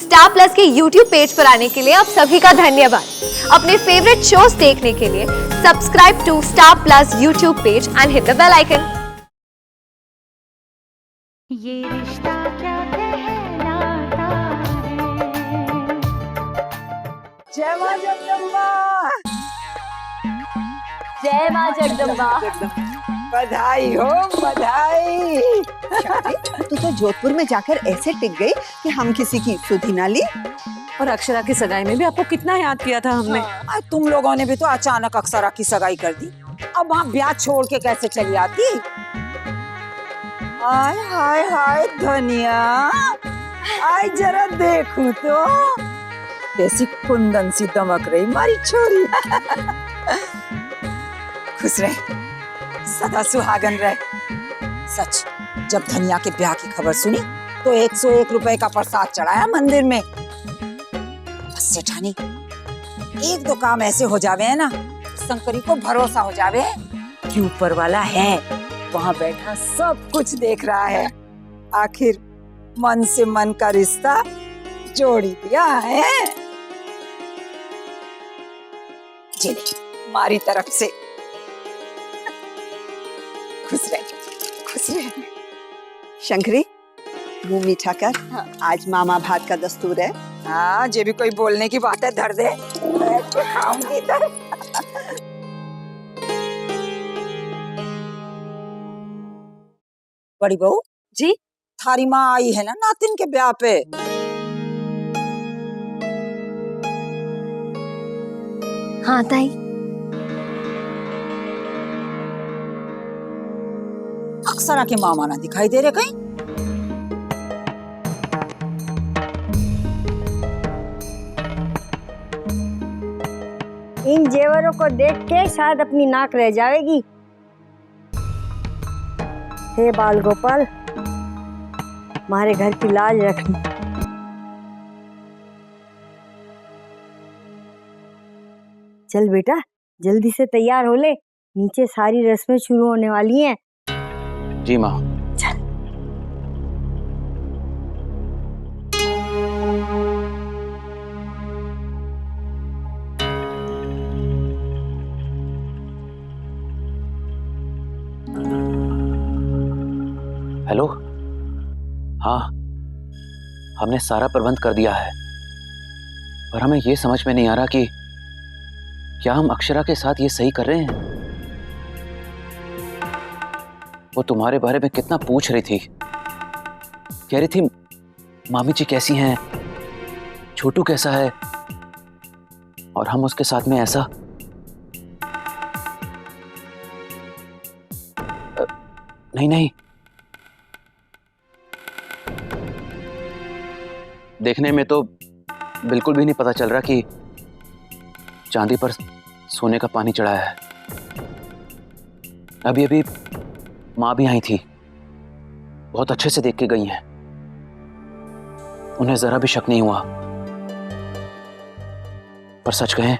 Star plus के YouTube page पर आने के लिए आप सभी का धन्यवाद। अपने फेवरेट शोज देखने के लिए subscribe to Star plus YouTube page and hit the bell icon. ये रिश्ता क्या कहलाता है। जय मां जगदम्बा। जय मां जगदम्बा। बधाई हो बधाई। तू तो जोधपुर में जाकर ऐसे टिक गई कि हम किसी की सुधी ना ली। और अक्षरा की सगाई में भी आपको कितना याद किया था हमने। हाँ। तुम लोगों ने भी तो अचानक अक्षरा की सगाई कर दी। अब वहाँ ब्याह छोड़ के कैसे चली आती। हाय हाय हाय धनिया, आई जरा देखूं तो कैसी कुंदन सी दमक रही मारी छोरी। खुश रहे, सदा सुहागन रहे। सच, जब धनिया के ब्याह की खबर सुनी तो 101 रुपए का प्रसाद चढ़ाया मंदिर में। बस सेठानी, एक दो काम ऐसे हो जावे है ना, शंकरी को भरोसा हो जावे कि ऊपर वाला है, वहाँ बैठा सब कुछ देख रहा है। आखिर मन से मन का रिश्ता जोड़ी दिया है। चलिए, हमारी तरफ से खुश रहे, खुश रहे। शंकरी, मुंह मीठा कर। हाँ। आज मामा भात का दस्तूर है। हाँ, जे भी कोई बोलने की बात है धर दे, बैठ के खाऊंगी इधर। बड़ी बहू जी, थारी माँ आई है ना नातिन के ब्याह पे। हाँ ताई। अक्षरा के मामा ना दिखाई दे रहे कहीं। इन जेवरों को देख के शायद अपनी नाक रह जाएगी। हे बाल गोपाल, हमारे घर की लाज रखना। चल बेटा, जल्दी से तैयार हो ले, नीचे सारी रस्में शुरू होने वाली हैं। जी माँ। चल। हेलो। हाँ, हमने सारा प्रबंध कर दिया है, पर हमें ये समझ में नहीं आ रहा कि क्या हम अक्षरा के साथ ये सही कर रहे हैं। वो तुम्हारे बारे में कितना पूछ रही थी, कह रही थी मामी जी कैसी हैं, छोटू कैसा है, और हम उसके साथ में ऐसा। नहीं नहीं, देखने में तो बिल्कुल भी नहीं पता चल रहा कि चांदी पर सोने का पानी चढ़ाया है। अभी अभी माँ भी आई थी, बहुत अच्छे से देख के गई हैं, उन्हें जरा भी शक नहीं हुआ। पर सच कहें,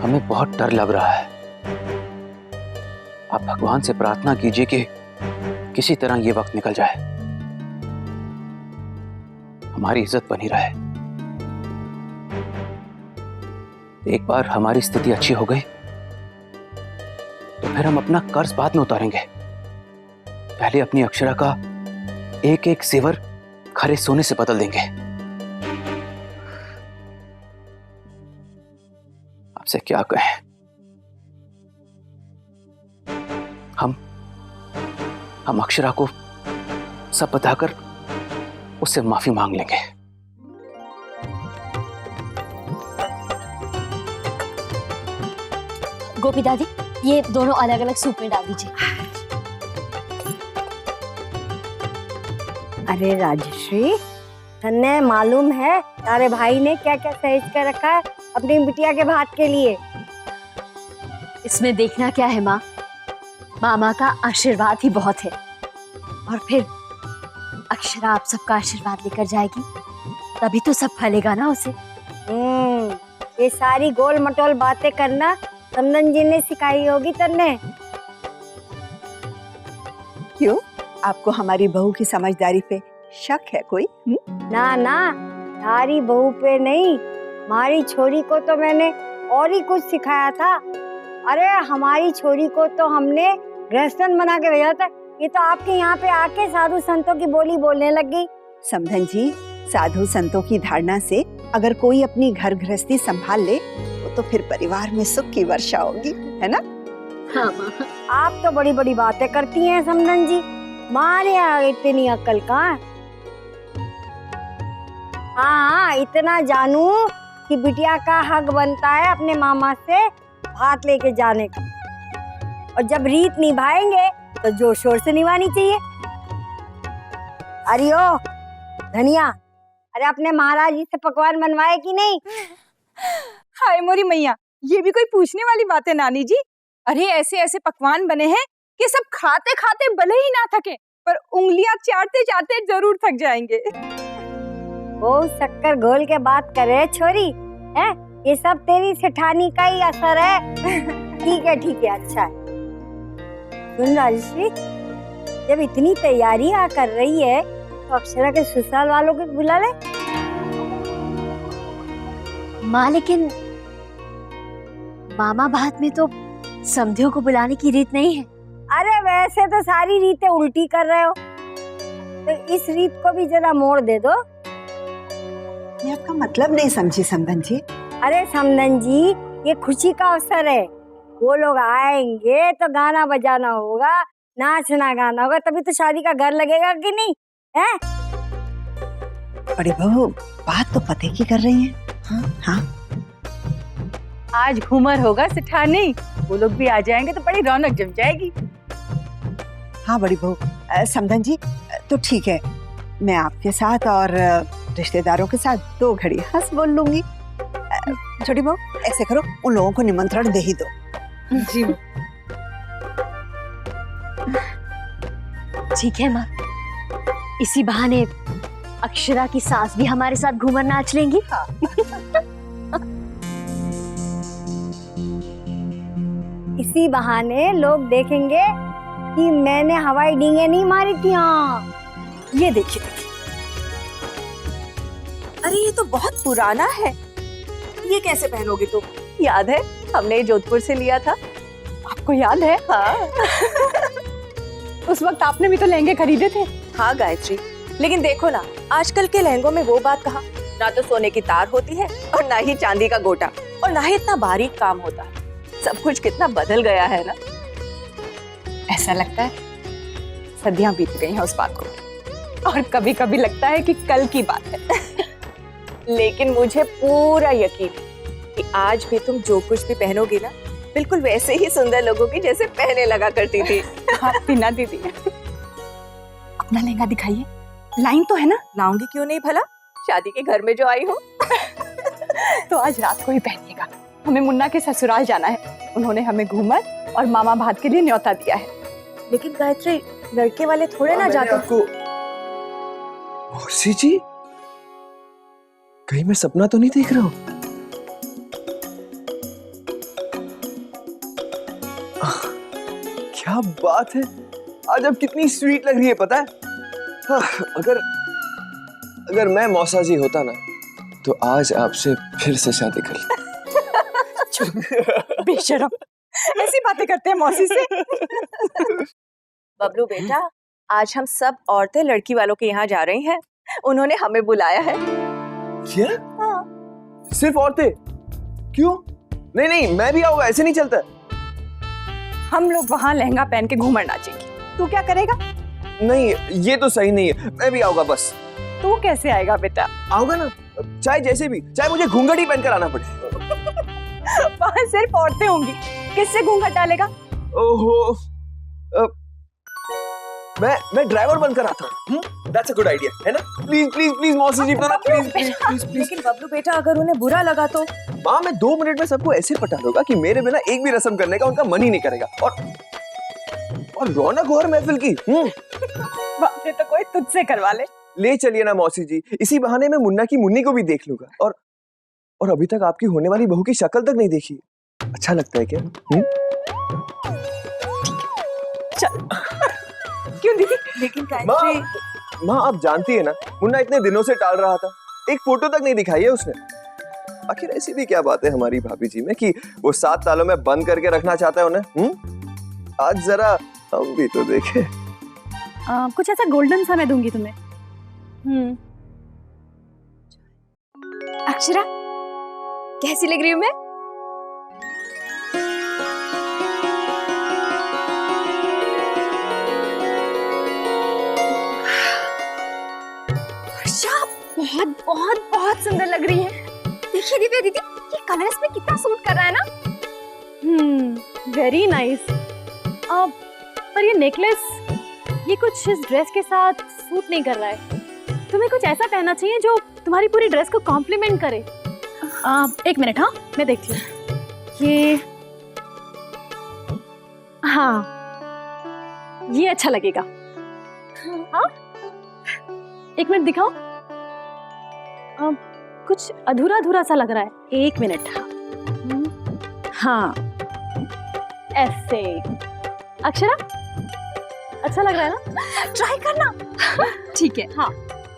हमें बहुत डर लग रहा है। आप भगवान से प्रार्थना कीजिए कि किसी तरह ये वक्त निकल जाए, हमारी इज्जत बनी रहे। एक बार हमारी स्थिति अच्छी हो गई तो फिर हम अपना कर्ज बाद में उतारेंगे। पहले अपनी अक्षरा का एक एक जेवर खरे सोने से बदल देंगे। आपसे क्या कहें, हम अक्षरा को सब बताकर उससे माफी मांग लेंगे। गोपी दादी, ये दोनों अलग अलग सूप में डाल दीजिए। अरे राजश्री, तन्ने मालूम है तारे भाई ने क्या क्या सहेज कर रखा है अपनी बिटिया के भात के लिए। इसमें देखना क्या है माँ, मामा का आशीर्वाद ही बहुत है। और फिर अक्षरा आप सबका आशीर्वाद लेकर जाएगी, तभी तो सब फलेगा ना उसे। ये सारी गोल मटोल बातें करना समदन जी ने सिखाई होगी तन्ने। क्यों, आपको हमारी बहू की समझदारी पे शक है कोई? ना ना, तारी बहू पे नहीं, हमारी छोरी को तो मैंने और ही कुछ सिखाया था। अरे हमारी छोरी को तो हमने गृहस्थन बना के भेजा था, ये तो आपके यहाँ पे आके साधु संतों की बोली बोलने लग गई। समधन जी, साधु संतों की धारणा से अगर कोई अपनी घर गृहस्थी संभाल ले तो फिर परिवार में सुख की वर्षा होगी, है ना? हाँ माँ। आप तो बड़ी बड़ी बातें करती हैं समधन जी, मारे इतनी अक्ल कहाँ? हाँ, इतना जानू कि बिटिया का हक बनता है अपने मामा से भात लेके जाने का, और जब रीत निभाएंगे तो जोर शोर से निभानी चाहिए। अरे ओ धनिया, अरे अपने महाराज जी से पकवान बनवाए कि नहीं? हाय मोरी मैया, ये भी कोई पूछने वाली बात है नानी जी। अरे ऐसे ऐसे पकवान बने हैं कि सब खाते खाते भले ही ना थके, पर उंगलियां चाटते चाटते जरूर थक जाएंगे। वो शक्कर घोल के बात करे छोरी, है ये सब तेरी सेठानी का ही असर है। ठीक है, अच्छा है। सुन राजश्री, जब इतनी तैयारियां कर रही है तो अक्षरा के ससुराल वालों को बुला ले। माँ लेकिन मामा भात में तो समधियों को बुलाने की रीत नहीं है। अरे वैसे तो सारी रीतें उल्टी कर रहे हो, तो इस रीत को भी जरा मोड़ दे दो। मैं आपका मतलब नहीं समझी समधन जी। अरे समधन जी, ये खुशी का अवसर है, वो लोग आएंगे तो गाना बजाना होगा, नाचना गाना होगा, तभी तो शादी का घर लगेगा कि नहीं है? बड़ी बहू बात तो पते की कर रही हैं। हाँ, आज घूमर होगा सेठानी, वो लोग भी आ जाएंगे तो बड़ी रौनक जम जाएगी। हाँ बड़ी बहू। समधन जी तो ठीक है, मैं आपके साथ और रिश्तेदारों के साथ 2 घड़ी हंस बोल लूंगी। छोटी बहू ऐसे करो, उन लोगों को निमंत्रण दे ही दो। जी ठीक है माँ, इसी बहाने अक्षरा की सास भी हमारे साथ घूमर नाच लेंगी। इसी बहाने लोग देखेंगे कि मैंने हवाई डींगे नहीं मारी थी। हाँ, ये देखिए, अरे ये तो बहुत पुराना है, ये कैसे पहनोगे तुम? याद है हमने जोधपुर से लिया था, आपको याद है? हाँ। उस वक्त आपने भी तो लहंगे खरीदे थे। हाँ गायत्री, लेकिन देखो ना, आजकल के लहंगों में वो बात कहाँ, ना तो सोने की तार होती है और ना ही चांदी का गोटा, और ना ही इतना बारीक काम होता है। सब कुछ कितना बदल गया है ना। ऐसा लगता है सदियां बीत गई हैं उस बात को, और कभी कभी लगता है कि कल की बात है। लेकिन मुझे पूरा यकीन कि आज भी तुम जो कुछ भी पहनोगी ना, बिल्कुल वैसे ही सुंदर लगोगी जैसे पहने लगा करती थी। आप बिना दीदी, अपना लहंगा दिखाइए, लाइन तो है ना? लाऊंगी क्यों नहीं भला, शादी के घर में जो आई हो। तो आज रात को ही पहनिएगा, हमें मुन्ना के ससुराल जाना है, उन्होंने हमें घूमर और मामा भात के लिए न्योता दिया है। लेकिन गायत्री, लड़के वाले थोड़े ना जाते। मौसी जी, कहीं मैं सपना तो नहीं देख रहा हूँ? क्या बात है, आज अब कितनी स्वीट लग रही है पता है? हाँ, अगर मैं मौसा जी होता ना तो आज आपसे फिर से शादी कर ली। बेशरम, ऐसी बातें करते हैं मौसी से। बबलू बेटा, आज हम सब औरतें लड़की वालों के यहाँ जा रही हैं, उन्होंने हमें बुलाया है। क्या? हाँ। सिर्फ औरतें? क्यों? नहीं, मैं भी आऊंगा, ऐसे नहीं चलता। हम लोग वहाँ लहंगा पहन के घूमर नाचेंगे, तू क्या करेगा? नहीं, ये तो सही नहीं है, मैं भी आऊंगा बस। तू कैसे आएगा बेटा? आऊंगा ना, चाहे जैसे भी, चाहे मुझे घूंघट ही पहनकर आना पड़े। वहाँ सिर्फ औरतें होंगी, किससे घूंघट डालेगा? ओहो, मैं ड्राइवर बनकर आता हूँ। That's a good idea, है ना? प्लीज मौसी जी, प्लीज। लेकिन बबलू बेटा, अगर उन्हें बुरा लगा तो? माँ, मैं 2 मिनट में सबको ऐसे पटा दूंगा कि मेरे बिना एक भी रस्म करने का उनका मन ही नहीं करेगा, और रौनक हो हर महफिल की। बाप रे, तो कोई तुझसे करवा ले चलिए ना मौसी जी, इसी बहाने मैं मुन्ना की मुन्नी को भी देख लूंगा, और अभी तक आपकी होने वाली बहू की शक्ल तक नहीं देखी। अच्छा लगता है क्या? चल। क्यों क्यों दी? लेकिन माँ गायत्री, माँ आप जानती है ना, मुन्ना इतने दिनों से टाल रहा था, एक फोटो तक नहीं दिखाई है उसने। आखिर ऐसी भी क्या बात है हमारी भाभी जी में कि वो 7 तालों में बंद करके रखना चाहता है उन्हें? आज जरा हम भी तो देखे। कुछ ऐसा गोल्डन सा मैं दूंगी तुम्हें। अक्षरा, कैसी लग रही हूँ मैं? बहुत बहुत बहुत सुंदर लग रही है। देखिए दिव्या दीदी, ये कलर इसमें कितना सूट कर रहा है ना। Very nice. पर ये नेकलेस, ये कुछ इस ड्रेस के साथ सूट नहीं कर रहा है। तुम्हें कुछ ऐसा पहनना चाहिए जो तुम्हारी पूरी ड्रेस को कॉम्प्लीमेंट करे। एक मिनट, हाँ मैं देखती हूँ। ये, हाँ ये अच्छा लगेगा। हाँ एक मिनट दिखाओ। कुछ अधूरा अधूरा सा लग रहा है। एक मिनट। हाँ ऐसे। अक्षरा, अच्छा लग रहा है ना? ट्राई करना। ठीक है। हाँ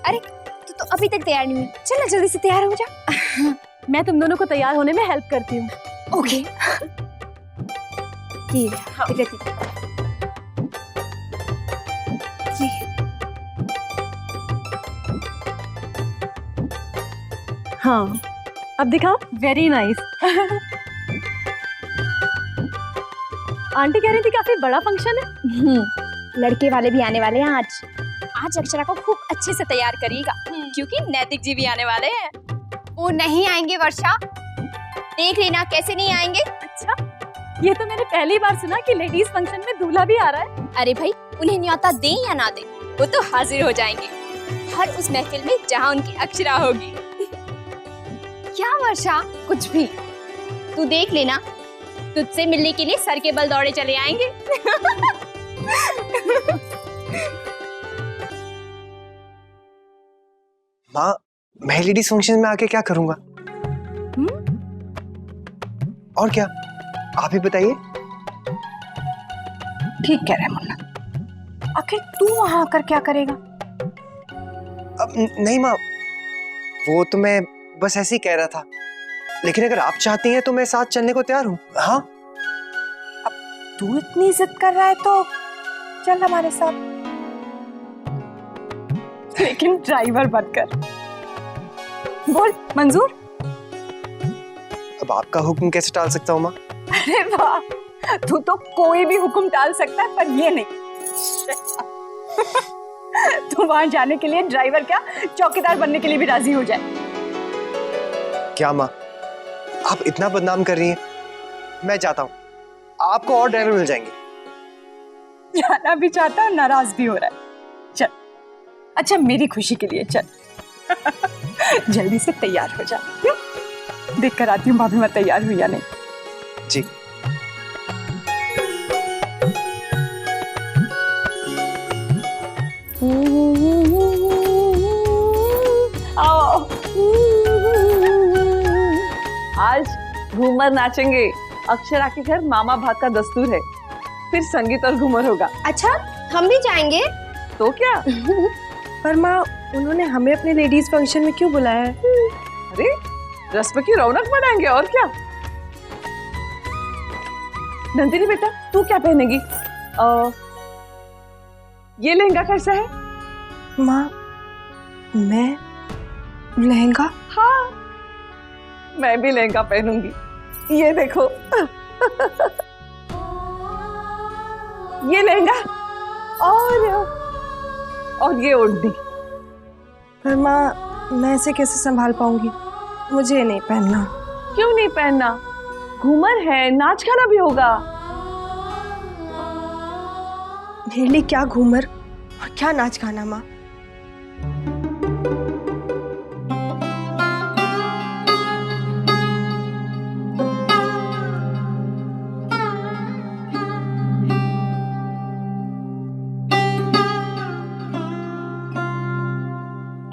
अरे तू तो अभी तक तैयार नहीं हुई, चल ना जल्दी से तैयार हो जा। मैं तुम दोनों को तैयार होने में हेल्प करती हूँ। ओके। हाँ। हाँ अब दिखाओ। Very nice. आंटी कह रही थी काफी बड़ा फंक्शन है। लड़के वाले भी आने वाले हैं आज। आज अक्षरा को खूब अच्छे से तैयार करिएगा, क्योंकि नैतिक जी भी आने वाले हैं। वो नहीं आएंगे वर्षा, देख लेना कैसे नहीं आएंगे। अच्छा, ये तो मैंने पहली बार सुना कि लेडीज फंक्शन में दूल्हा भी आ रहा है। अरे भाई, उन्हें न्योता दें या ना दें, वो तो हाजिर हो जाएंगे हर उस महफिल में जहाँ उनकी अक्षरा होगी। क्या वर्षा, कुछ भी तू देख लेना, तुझसे मिलने के लिए सर के बल दौड़े चले आएंगे। माँ, मैं लेडीज फंक्शन में आके क्या करूंगा? और क्या, आप ही बताइए। ठीक कह रहे मुन्ना, आखिर तू वहां आकर क्या करेगा? अब नहीं माँ, वो तो मैं बस ऐसे ही कह रहा था, लेकिन अगर आप चाहती हैं तो मैं साथ चलने को तैयार हूँ। हाँ, अब तू इतनी जिद कर रहा है तो चल हमारे साथ, लेकिन ड्राइवर बनकर। बोल मंजूर? अब आपका हुक्म कैसे टाल सकता हूँ माँ? अरे वाह, तू तो कोई भी हुक्म टाल सकता है, पर ये नहीं। तू वहां जाने के लिए ड्राइवर क्या, चौकीदार बनने के लिए भी राजी हो जाए। क्या माँ, आप इतना बदनाम कर रही हैं? मैं चाहता हूँ, आपको और ड्राइवर मिल जाएंगे। जाना भी चाहता है, नाराज भी हो रहा है। चल, अच्छा मेरी खुशी के लिए चल। जल्दी से तैयार हो जा। देख कर आती हूँ भाभी मैं तैयार हुई या नहीं। जी। आओ, आज घूमर नाचेंगे। अक्षरा के घर मामा भाग का दस्तूर है, फिर संगीत और घूमर होगा। अच्छा, हम भी जाएंगे? तो क्या? पर माँ, उन्होंने हमें अपने लेडीज फंक्शन में क्यों बुलाया है? अरे रस्म की रौनक बढ़ाएंगे, और क्या। नंदिनी बेटा, तू क्या पहनेगी? ये लहंगा कैसा है? माँ, मैं लहंगा? हाँ, मैं भी लहंगा पहनूंगी। ये देखो। ये लहंगा और ये ओढ़नी। पर माँ, मैं इसे कैसे संभाल पाऊंगी? मुझे नहीं पहनना। क्यों नहीं पहनना? घूमर है, नाच गाना भी होगा। मेरे लिए क्या घूमर और क्या नाच गाना माँ?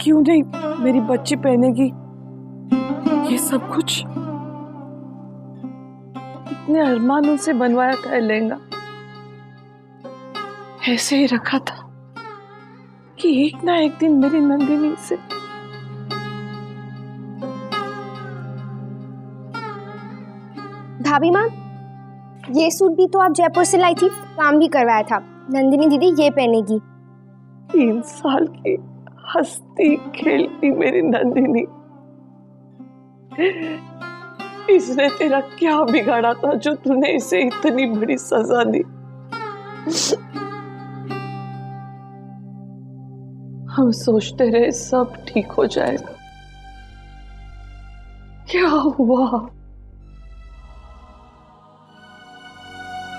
क्यों नहीं मेरी बच्ची पहनेगी ये सब कुछ? इतने अरमानों से बनवाया था लहंगा, ऐसे ही रखा था। कि एक ना एक दिन मेरी नंदिनी से भाभी माँ, ये सूट भी तो आप जयपुर से लाई थी, काम भी करवाया था। नंदिनी दीदी ये पहनेगी। 3 साल की हंसती खेलती मेरी नंदिनी, इसने तेरा क्या बिगाड़ा था जो तूने इसे इतनी बड़ी सजा दी? हम सोचते रहे सब ठीक हो जाएगा, क्या हुआ?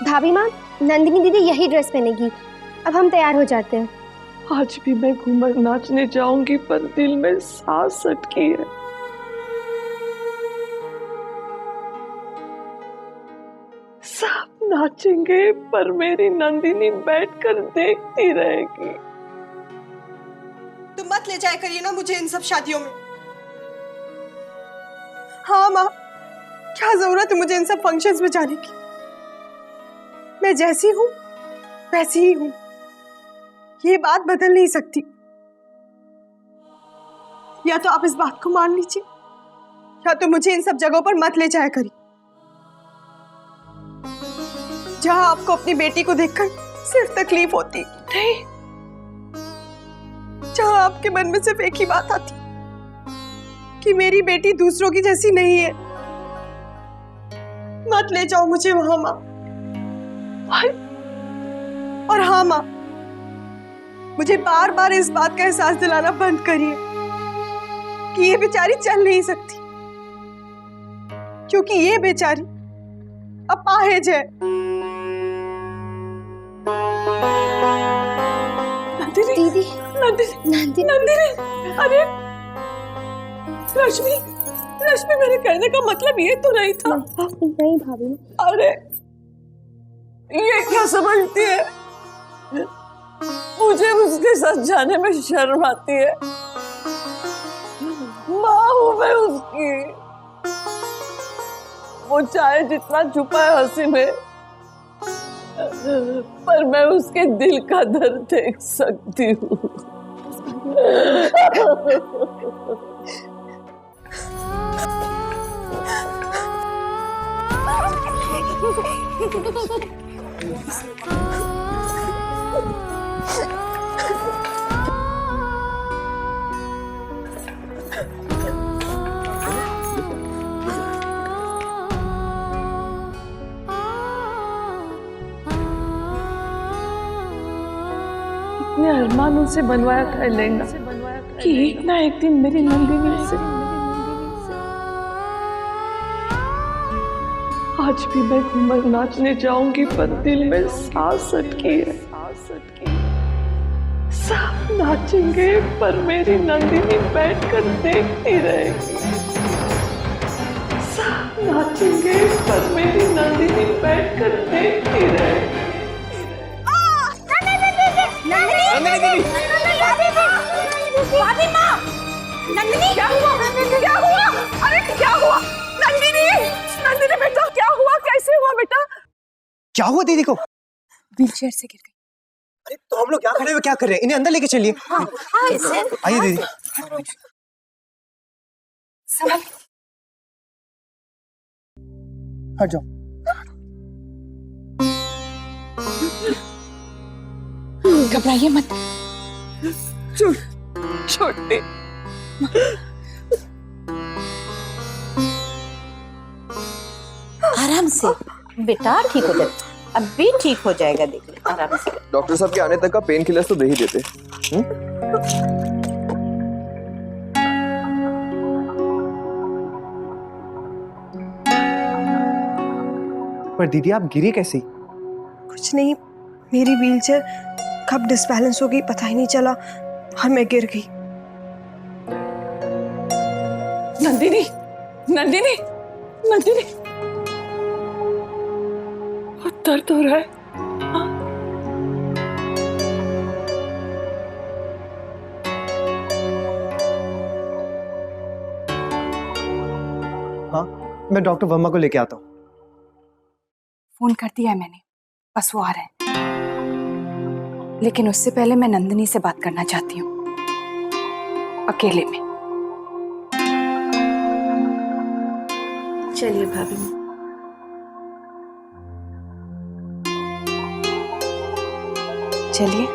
भाभी माँ, नंदिनी दीदी यही ड्रेस पहनेगी। अब हम तैयार हो जाते हैं। आज भी मैं घूमर नाचने जाऊंगी पर दिल में सांस अटकी है। सब नाचेंगे पर मेरी नंदिनी बैठकर देखती रहेगी। तुम मत ले जाया करिए ना मुझे इन सब शादियों में। हाँ माँ, क्या जरूरत है मुझे इन सब फंक्शंस में जाने की? मैं जैसी हूं वैसी ही हूं, ये बात बदल नहीं सकती। या तो आप इस बात को मान लीजिए या तो मुझे इन सब जगहों पर मत ले जाया करिए जहां आपको अपनी बेटी को देखकर सिर्फ तकलीफ होती। नहीं, जहां आपके मन में सिर्फ एक ही बात आती कि मेरी बेटी दूसरों की जैसी नहीं है। मत ले जाओ मुझे वहां माँ। और हाँ माँ, मुझे बार बार इस बात का एहसास दिलाना बंद करिए कि ये बेचारी चल नहीं सकती, क्योंकि ये बेचारी अपाहिज है। दीदी, नंदिनी, अरे रश्मि, मेरे कहने का मतलब ये तो नहीं था। नहीं भाभी। अरे ये क्या समझती है? मुझे उसके साथ जाने में शर्म आती है। माँ हूं मैं उसकी। वो चाहे जितना छुपाए हंसी में, पर मैं उसके दिल का दर्द देख सकती हूँ। इतने अरमानों से बनवाया था लहंगा कि एक ना एक दिन मेरी नंदिनी से। आज भी मैं घूमर नाचने जाऊंगी पर दिल में सांस अटकी है। सब नाचेंगे पर मेरी नंदिनी बैठकर देखती रहेगी। सब नाचेंगे पर मेरी नंदिनी बैठकर देखती रहेगी। भाभी माँ, नंदिनी क्या हुआ? क्या हुआ? अरे क्या हुआ? नंदिनी बेटा क्या हुआ? कैसे हुआ बेटा? क्या हुआ दीदी को? व्हीलचेयर से गिर गई। अरे तो हम लोग यहाँ खड़े हुए क्या कर रहे हैं? इन्हें अंदर लेके चलिए। आइए दीदी। हट जाओ। घबराइए मत। छोटे आराम से बेटा, ठीक हो जाएगा। अब भी ठीक हो जाएगा, देख ले आराम से। डॉक्टर साहब के आने तक का पेन किलर तो दे ही देते। पर दीदी आप गिरे कैसे? कुछ नहीं, मेरी व्हीलचेयर कब डिसबैलेंस हो गई पता ही नहीं चला और मैं गिर गई। नंदिनी, बहुत दर्द हो रहा है। हाँ, मैं डॉक्टर वर्मा को लेके आता हूँ। फोन कर दिया है मैंने, बस वो आ रहे हैं। लेकिन उससे पहले मैं नंदिनी से बात करना चाहती हूँ, अकेले में। चलिए भाभी। चलिए।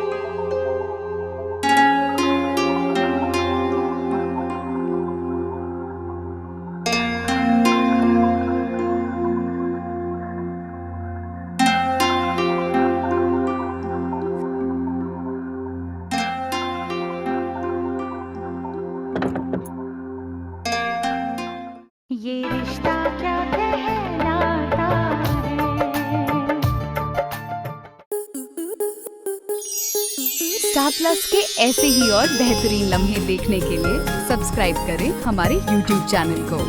ये रिश्ता क्या कहलाता है। स्टार प्लस के ऐसे ही और बेहतरीन लम्हे देखने के लिए सब्सक्राइब करें हमारे YouTube चैनल को।